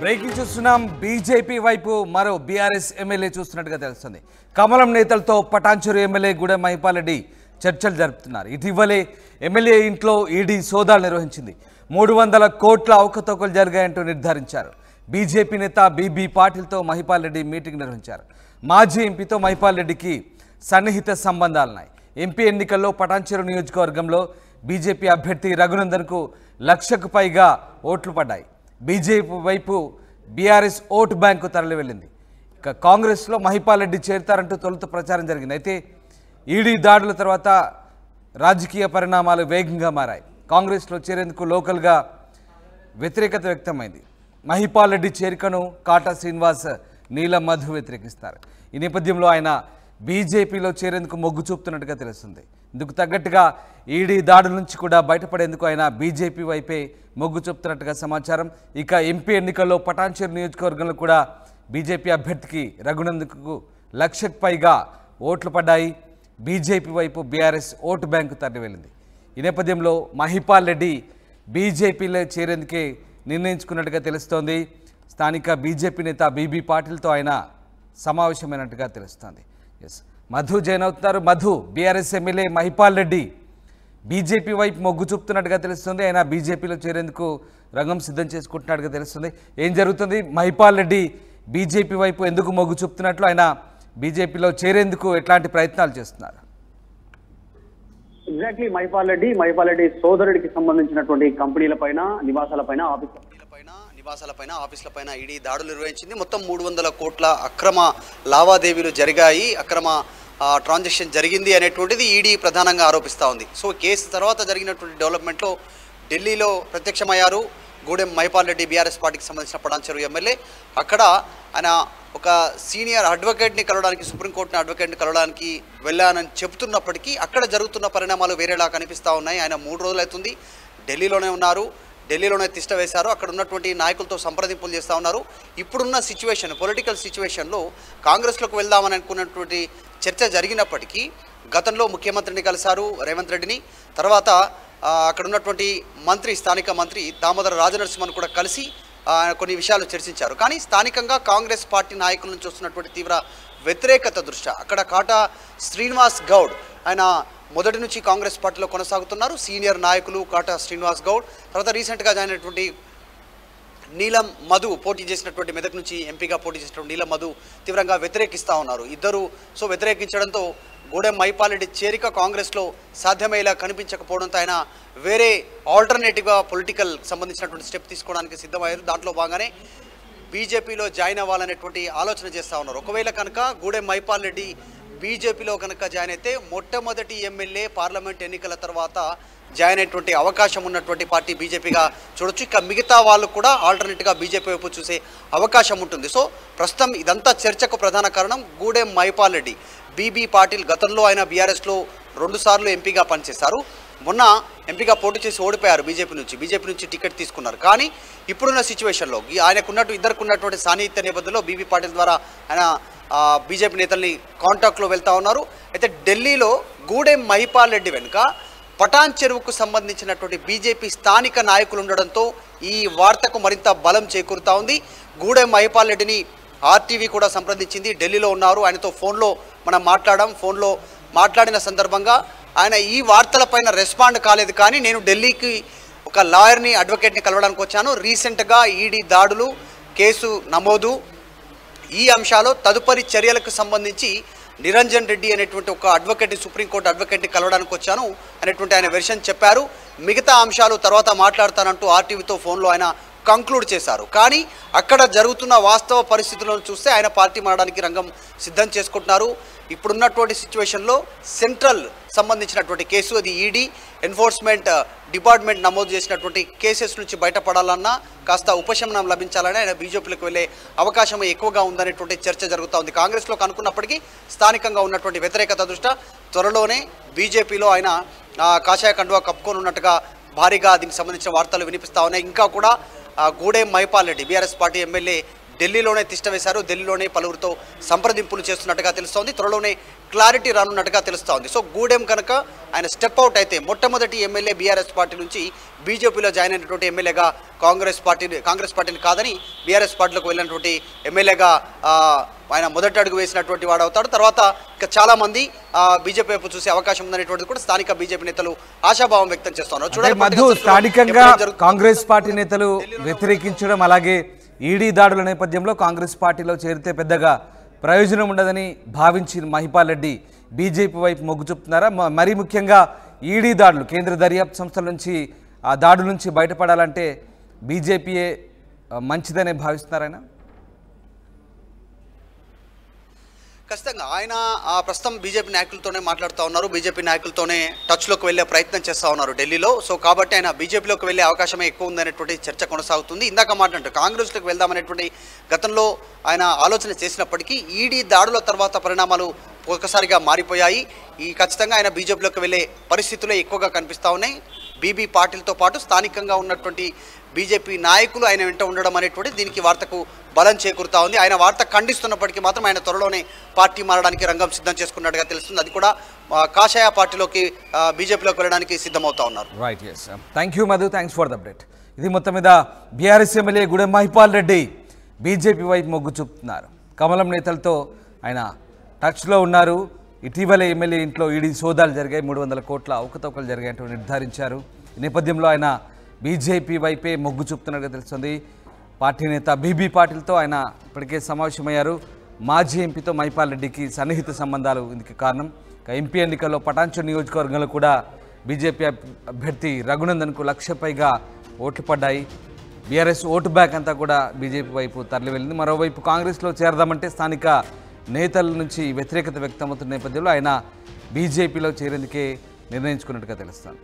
Breaking చూస్తున్నాం. BJP వైపు మరో బీఆర్ఎస్ ఎమ్మెల్యే చూస్తున్నట్టుగా తెలుస్తుంది. కమలం నేతలతో పటాన్చెరు ఎమ్మెల్యే గూడెం మహిపాల్ రెడ్డి చర్చలు జరుపుతున్నారు. ఇటీవలే ఎమ్మెల్యే ఇంట్లో ఈడీ సోదాలు నిర్వహించింది. 300 కోట్ల అవకతవకలు జరిగాయంటూ నిర్ధారించారు. బీజేపీ నేత బీబీ పాటిల్తో మహిపాల్ రెడ్డి మీటింగ్ నిర్వహించారు. మాజీ ఎంపీతో మహిపాల్ రెడ్డికి సన్నిహిత సంబంధాలున్నాయి. ఎంపీ ఎన్నికల్లో పటాన్చెరు నియోజకవర్గంలో బీజేపీ అభ్యర్థి రఘునందన్కు 1,00,000కు పైగా ఓట్లు పడ్డాయి. బీజేపీ వైపు బీఆర్ఎస్ ఓటు బ్యాంకు తరలి వెళ్ళింది. ఇక కాంగ్రెస్లో మహిపాల్ రెడ్డి చేరుతారంటూ తొలుత ప్రచారం జరిగింది. అయితే ఈడీ దాడుల తర్వాత రాజకీయ పరిణామాలు వేగంగా మారాయి. కాంగ్రెస్లో చేరేందుకు లోకల్గా వ్యతిరేకత వ్యక్తమైంది. మహిపాల్ రెడ్డి చేరికను కాటా శ్రీనివాస్, నీలం మధు వ్యతిరేకిస్తారు. ఈ నేపథ్యంలో ఆయన బీజేపీలో చేరేందుకు మొగ్గు చూపుతున్నట్టుగా తెలుస్తుంది. ఇందుకు తగ్గట్టుగా ఈడీ దాడుల నుంచి కూడా బయటపడేందుకు ఆయన బీజేపీ వైపే మొగ్గు చూపుతున్నట్టుగా సమాచారం. ఇక ఎంపీ ఎన్నికల్లో పటాన్చెరు నియోజకవర్గంలో కూడా బీజేపీ అభ్యర్థికి రఘునందన్కు 1,00,000కు పైగా ఓట్లు పడ్డాయి. బీజేపీ వైపు బీఆర్ఎస్ ఓటు బ్యాంకు తరలి వెళ్ళింది. ఈ నేపథ్యంలో మహిపాల్ రెడ్డి బీజేపీలో చేరేందుకే నిర్ణయించుకున్నట్టుగా తెలుస్తోంది. స్థానిక బీజేపీ నేత బీబీ పాటిల్తో ఆయన సమావేశమైనట్టుగా తెలుస్తోంది. మధు జాయిన్ అవుతున్నారు. Madhu, BRS MLA Mahipal Reddy BJP వైపు మొగ్గు చూపుతున్నట్టుగా తెలుస్తుంది. ఆయన బీజేపీలో చేరేందుకు రంగం సిద్ధం చేసుకుంటున్నట్టుగా తెలుస్తుంది. ఏం జరుగుతుంది? మహిపాల్ రెడ్డి బీజేపీ వైపు ఎందుకు మొగ్గు చూపుతున్నట్లు, ఆయన బీజేపీలో చేరేందుకు ఎట్లాంటి ప్రయత్నాలు చేస్తున్నారు? ఎగ్జాక్ట్లీ మహిపాల్ రెడ్డి సోదరుడికి సంబంధించినటువంటి కంపెనీలపైన, నివాసాలపైన, ఆఫీసులపైన ఈడీ దాడులు నిర్వహించింది. మొత్తం 300 కోట్ల అక్రమ లావాదేవీలు జరిగాయి, అక్రమ ట్రాన్సాక్షన్ జరిగింది అనేటువంటిది ఈడీ ప్రధానంగా ఆరోపిస్తూ ఉంది. సో కేసు తర్వాత జరిగినటువంటి డెవలప్మెంట్లో ఢిల్లీలో ప్రత్యక్షమయ్యారు గూడెం మహిపాల్ రెడ్డి, బీఆర్ఎస్ పార్టీకి సంబంధించిన పటాన్చెరు ఎమ్మెల్యే. అక్కడ ఆయన ఒక సీనియర్ అడ్వకేట్ని కలవడానికి, సుప్రీంకోర్టుని అడ్వకేట్ని కలవడానికి వెళ్ళానని చెబుతున్నప్పటికీ అక్కడ జరుగుతున్న పరిణామాలు వేరేలా కనిపిస్తూ ఉన్నాయి. ఆయన 3 రోజులు అవుతుంది ఢిల్లీలోనే ఉన్నారు, ఢిల్లీలోనే తిష్ట వేశారు. అక్కడ ఉన్నటువంటి నాయకులతో సంప్రదింపులు చేస్తూ ఉన్నారు. ఇప్పుడున్న సిచ్యువేషన్, పొలిటికల్ సిచ్యువేషన్లో కాంగ్రెస్లోకి వెళ్దామని అనుకున్నటువంటి చర్చ జరిగినప్పటికీ గతంలో ముఖ్యమంత్రిని కలిశారు రేవంత్ రెడ్డిని. తర్వాత అక్కడ ఉన్నటువంటి మంత్రి, స్థానిక మంత్రి దామోదర రాజనరసింహన్ కూడా కలిసి కొన్ని విషయాలు చర్చించారు. కానీ స్థానికంగా కాంగ్రెస్ పార్టీ నాయకుల నుంచి వస్తున్నటువంటి తీవ్ర వ్యతిరేకత దృష్ట్యా అక్కడ కాటా శ్రీనివాస్ గౌడ్, ఆయన మొదటి నుంచి కాంగ్రెస్ పార్టీలో కొనసాగుతున్నారు. సీనియర్ నాయకులు కాటా శ్రీనివాస్ గౌడ్, తర్వాత రీసెంట్గా జాయిన్ అయినటువంటి నీలం మధు, పోటీ చేసినటువంటి మెదక్ నుంచి ఎంపీగా పోటీ చేసినటువంటి నీలం మధు తీవ్రంగా వ్యతిరేకిస్తూ ఉన్నారు ఇద్దరు. సో వ్యతిరేకించడంతో గూడెం మహిపాల్ రెడ్డి చేరిక కాంగ్రెస్లో సాధ్యమయ్యేలా కనిపించకపోవడంతో ఆయన వేరే ఆల్టర్నేటివ్గా పొలిటికల్ సంబంధించినటువంటి స్టెప్ తీసుకోవడానికి సిద్ధమయ్యారు. దాంట్లో భాగంగానే బీజేపీలో జాయిన్ అవ్వాలనేటువంటి ఆలోచన చేస్తూ ఉన్నారు. ఒకవేళ కనుక గూడెం మహిపాల్ రెడ్డి బీజేపీలో కనుక జాయిన్ అయితే మొట్టమొదటి ఎమ్మెల్యే పార్లమెంట్ ఎన్నికల తర్వాత జాయిన్ అయ్యేటువంటి అవకాశం ఉన్నటువంటి పార్టీ బీజేపీగా చూడొచ్చు. ఇక మిగతా వాళ్ళు కూడా ఆల్టర్నేట్గా బీజేపీ వైపు చూసే అవకాశం ఉంటుంది. సో ప్రస్తుతం ఇదంతా చర్చకు ప్రధాన కారణం గూడెం మహిపాల్ రెడ్డి. బీబీ పాటిల్ గతంలో ఆయన బీఆర్ఎస్లో 2 సార్లు ఎంపీగా పనిచేశారు. మొన్న ఎంపీగా పోటీ చేసి ఓడిపోయారు బీజేపీ నుంచి టికెట్ తీసుకున్నారు. కానీ ఇప్పుడున్న సిచ్యువేషన్లో ఇద్దరికి ఉన్నటువంటి సాన్నిహిత్య నేపథ్యంలో బీబీ పాటిల్ ద్వారా ఆయన బీజేపీ నేతల్ని కాంటాక్ట్లో వెళ్తూ ఉన్నారు. అయితే ఢిల్లీలో గూడెం మహిపాల్ రెడ్డి వెనుక పటాన్చెరువుకు సంబంధించినటువంటి బీజేపీ స్థానిక నాయకులు ఉండడంతో ఈ వార్తకు మరింత బలం చేకూరుతూ ఉంది. గూడెం మహిపాల్ రెడ్డిని ఆర్టీవీ కూడా సంప్రదించింది. ఢిల్లీలో ఉన్నారు, ఆయనతో ఫోన్లో మనం ఫోన్లో మాట్లాడిన సందర్భంగా ఆయన ఈ వార్తలపైన రెస్పాండ్ కాలేదు. కానీ నేను ఢిల్లీకి ఒక లాయర్ని, అడ్వకేట్ని కలవడానికి వచ్చాను. రీసెంట్గా ఈడీ దాడులు, కేసు నమోదు, ఈ అంశాలు తదుపరి చర్యలకు సంబంధించి నిరంజన్ రెడ్డి అనేటువంటి ఒక అడ్వకేట్, సుప్రీంకోర్టు అడ్వకేట్ని కలవడానికి వచ్చాను అనేటువంటి ఆయన వెర్షన్ చెప్పారు. మిగతా అంశాలు తర్వాత మాట్లాడతానంటూ ఆర్టీవీతో ఫోన్లో ఆయన కంక్లూడ్ చేశారు. కానీ అక్కడ జరుగుతున్న వాస్తవ పరిస్థితులను చూస్తే ఆయన పార్టీ మారడానికి రంగం సిద్ధం చేసుకుంటున్నారు. ఇప్పుడున్నటువంటి సిచ్యువేషన్లో సెంట్రల్ సంబంధించినటువంటి కేసు, అది ఈడీ ఎన్ఫోర్స్మెంట్ డిపార్ట్మెంట్ నమోదు చేసినటువంటి కేసెస్ నుంచి బయటపడాలన్నా కాస్త ఉపశమనం లభించాలని ఆయన బీజేపీలోకి వెళ్ళే అవకాశం ఎక్కువగా ఉందనేటువంటి చర్చ జరుగుతూ ఉంది. కాంగ్రెస్లోకి అనుకున్నప్పటికీ స్థానికంగా ఉన్నటువంటి వ్యతిరేకత దృష్ట్యా త్వరలోనే బీజేపీలో ఆయన కాషాయ కండువా కప్పుకోనున్నట్టుగా భారీగా దీనికి సంబంధించిన వార్తలు వినిపిస్తూ ఉన్నాయి. ఇంకా కూడా గూడెం మహిపాల్ రెడ్డి, బీఆర్ఎస్ పార్టీ ఎమ్మెల్యే ఢిల్లీలోనే తిష్టవేశారు. ఢిల్లీలోనే పలువురితో సంప్రదింపులు చేస్తున్నట్టుగా తెలుస్తోంది. త్వరలోనే క్లారిటీ రానున్నట్టుగా తెలుస్తోంది. సో గూడెం కనుక ఆయన స్టెప్ అవుట్ అయితే మొట్టమొదటి ఎమ్మెల్యే బీఆర్ఎస్ పార్టీ నుంచి బీజేపీలో జాయిన్ అయినటువంటి ఎమ్మెల్యేగా కాంగ్రెస్ పార్టీని కాదని బీఆర్ఎస్ పార్టీలోకి వెళ్ళినటువంటి ఎమ్మెల్యేగా ఆయన మొదటి అడుగు వేసినటువంటి వాడు అవుతాడు. తర్వాత ఇక చాలామంది బీజేపీ వైపు చూసే అవకాశం ఉందనేటువంటిది కూడా స్థానిక బీజేపీ నేతలు ఆశాభావం వ్యక్తం చేస్తున్నారు. మధు, స్థానికంగా కాంగ్రెస్ పార్టీ నేతలు వ్యతిరేకించడం, అలాగే ఈడీ దాడుల నేపథ్యంలో కాంగ్రెస్ పార్టీలో చేరితే పెద్దగా ప్రయోజనం ఉండదని భావించిన మహిపాల్ రెడ్డి బీజేపీ వైపు మొగ్గు చూపుతున్నారా? మరీ ముఖ్యంగా ఈడీ దాడులు, కేంద్ర దర్యాప్తు సంస్థల నుంచి ఆ దాడుల నుంచి బయటపడాలంటే బీజేపీయే మంచిదనే భావిస్తున్నారైనా? ఖచ్చితంగా ఆయన ప్రస్తుతం బీజేపీ నాయకులతోనే మాట్లాడుతూ ఉన్నారు. బీజేపీ నాయకులతోనే టచ్లోకి వెళ్ళే ప్రయత్నం చేస్తూ ఉన్నారు ఢిల్లీలో. సో కాబట్టి ఆయన బీజేపీలోకి వెళ్ళే అవకాశమే ఎక్కువ ఉందనేటువంటి చర్చ కొనసాగుతుంది. ఇందాక మాట్లాడుతూ కాంగ్రెస్లోకి వెళ్దామనేటువంటి గతంలో ఆయన ఆలోచన చేసినప్పటికీ ఈడీ దాడుల తర్వాత పరిణామాలు ఒకసారిగా మారిపోయాయి. ఖచ్చితంగా ఆయన బీజేపీలోకి వెళ్ళే పరిస్థితులే ఎక్కువగా కనిపిస్తూ ఉన్నాయి. బీబీ పాటిల్తో పాటు స్థానికంగా ఉన్నటువంటి బీజేపీ నాయకులు ఆయన వెంట ఉండడం అనేటువంటి దీనికి వార్తకు బలం చేకూరుతా ఉంది. ఆయన వార్త ఖండిస్తున్నప్పటికీ మాత్రం ఆయన త్వరలోనే పార్టీ మారడానికి రంగం సిద్ధం చేసుకున్నట్టుగా తెలుస్తుంది. అది కూడా కాషాయ పార్టీలోకి బీజేపీలోకి వెళ్ళడానికి సిద్ధమవుతా ఉన్నారు. Right, yes, thank you Madhu, thanks for the update. ఇది మొత్తం మీద BRS MLA Gudem Mahipal Reddy BJP వైపు మొగ్గు చూపుతున్నారు. కమలం నేతలతో ఆయన టచ్లో ఉన్నారు. ఇటీవలే ఎమ్మెల్యే ఇంట్లో ఈడీ సోదాలు జరిగాయి, 300 కోట్ల అవకతవకలు జరిగాయంటూ నిర్ధారించారు. ఈ నేపథ్యంలో ఆయన బీజేపీ వైపే మొగ్గు చూపుతున్నట్టుగా తెలుస్తుంది. పార్టీ నేత బీబీ పాటిల్తో ఆయన ఇప్పటికే సమావేశమయ్యారు. మాజీ ఎంపీతో మహిపాల్ రెడ్డికి సన్నిహిత సంబంధాలు ఇందుకు కారణం. ఎంపీ ఎన్నికల్లో పటాన్చెరు నియోజకవర్గంలో కూడా బీజేపీ అభ్యర్థి రఘునందన్కు 1,00,000 పైగా ఓట్లు పడ్డాయి. బీఆర్ఎస్ ఓటు బ్యాక్ అంతా కూడా బీజేపీ వైపు తరలి వెళ్ళింది. మరోవైపు కాంగ్రెస్లో చేరదామంటే స్థానిక నేతల నుంచి వ్యతిరేకత వ్యక్తమవుతున్న నేపథ్యంలో ఆయన బీజేపీలో చేరేందుకే నిర్ణయించుకున్నట్టుగా తెలుస్తుంది.